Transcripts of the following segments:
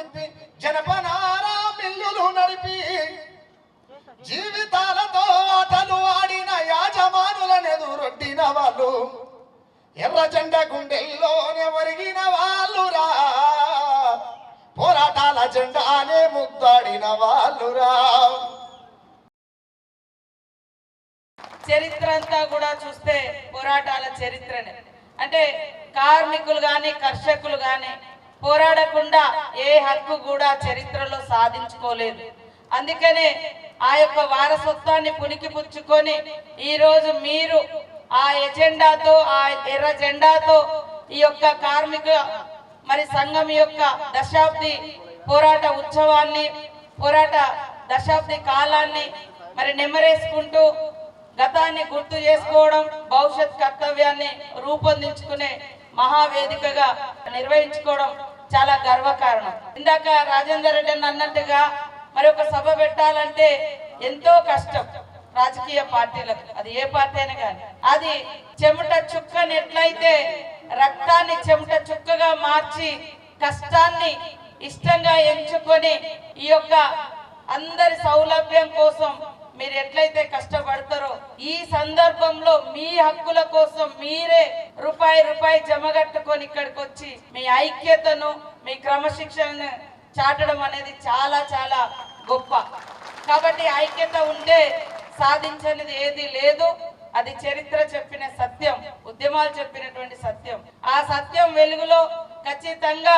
దింపి జనపనారా మిల్లులు నడిపి జీవితాలతో ఆటలు ఆడిన యాజమానులను ఎదురొడ్డిన వాళ్ళు ఎర్ర జెండ గుండెల్లోనే ఒరిగిన వాళ్ళురా పోరాటాల జెండానే ముద్దాడిన వాళ్ళురా. చరిత్ర అంతా కూడా చూస్తే పోరాటాల చరిత్రనే. అంటే కార్మికులు కానీ కర్షకులు కానీ పోరాడకుండా ఏ హక్కు కూడా చరిత్రలో సాధించుకోలేదు. అందుకనే ఆ యొక్క వారసత్వాన్ని పుణికిపుచ్చుకొని ఈరోజు మీరు ఆ ఎజెండాతో ఆ ఎర్ర జెండాతో ఈ యొక్క కార్మిక మరి సంఘం యొక్క దశాబ్ది పోరాట ఉత్సవాన్ని పోరాట దశాబ్ది కాలాన్ని మరి నెమరేసుకుంటూ గతాన్ని గుర్తు చేసుకోవడం భవిష్యత్ కర్తవ్యాన్ని రూపొందించుకునే మహావేదికగా నిర్వహించుకోవడం చాలా గర్వకారణం. ఇందాక రాజేందర్ రెడ్డి అన్నట్టుగా మరి ఒక సభ పెట్టాలంటే ఎంతో కష్టం రాజకీయ పార్టీలకు, అది ఏ పార్టీ అయినా కానీ. అది చెమట చుక్కని ఎట్లయితే రక్తాన్ని చెమట చుక్కగా మార్చి కష్టాన్ని ఇష్టంగా ఎంచుకొని ఈ యొక్క అందరి సౌలభ్యం కోసం మీరు ఎట్లయితే కష్టపడతారో ఈ సందర్భంలో మీ హక్కుల కోసం మీరే రూపాయి జమగట్టుకొని ఇక్కడికి వచ్చి మీ ఐక్యతను మీ క్రమశిక్షణను చాటడం అనేది చాలా చాలా గొప్ప. కాబట్టి ఐక్యత ఉంటే సాధించనిది ఏది లేదు. అది చరిత్ర చెప్పిన సత్యం, ఉద్యమాలు చెప్పినటువంటి సత్యం. ఆ సత్యం వెలుగులో ఖచ్చితంగా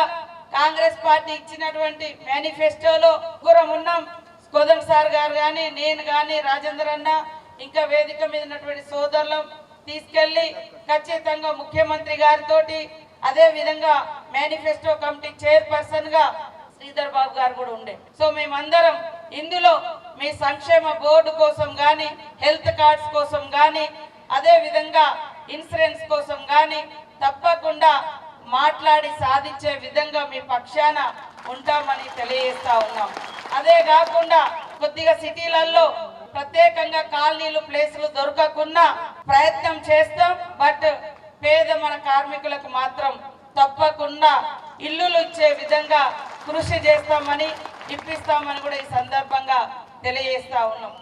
కాంగ్రెస్ పార్టీ ఇచ్చినటువంటి మేనిఫెస్టోలో గురం ఉన్నాం. కోదండ సార్ గారు కానీ నేను కానీ రాజేందర్ అన్న ఇంకా వేదిక మీద ఉన్నటువంటి సోదరులం తీసుకెళ్లి ఖచ్చితంగా ముఖ్యమంత్రి గారితో అదే విధంగా మేనిఫెస్టో కమిటీ చైర్పర్సన్ గా శ్రీధర్ బాబు గారు కూడా ఉండే. సో మేమందరం ఇందులో మీ సంక్షేమ బోర్డు కోసం కానీ హెల్త్ కార్డ్స్ కోసం కానీ అదే విధంగా ఇన్సూరెన్స్ కోసం కానీ తప్పకుండా మాట్లాడి సాధించే విధంగా మీ పక్షాన ఉంటామని తెలియజేస్తా ఉన్నాం. అదే కాకుండా కొద్దిగా సిటీలలో ప్రత్యేకంగా కాలనీలు ప్లేసులు దొరకకుండా ప్రయత్నం చేస్తాం. బట్ పేద మన కార్మికులకు మాత్రం తప్పకుండా ఇల్లులు ఇచ్చే విధంగా కృషి చేస్తామని ఇప్పిస్తామని కూడా ఈ సందర్భంగా తెలియజేస్తా ఉన్నాం.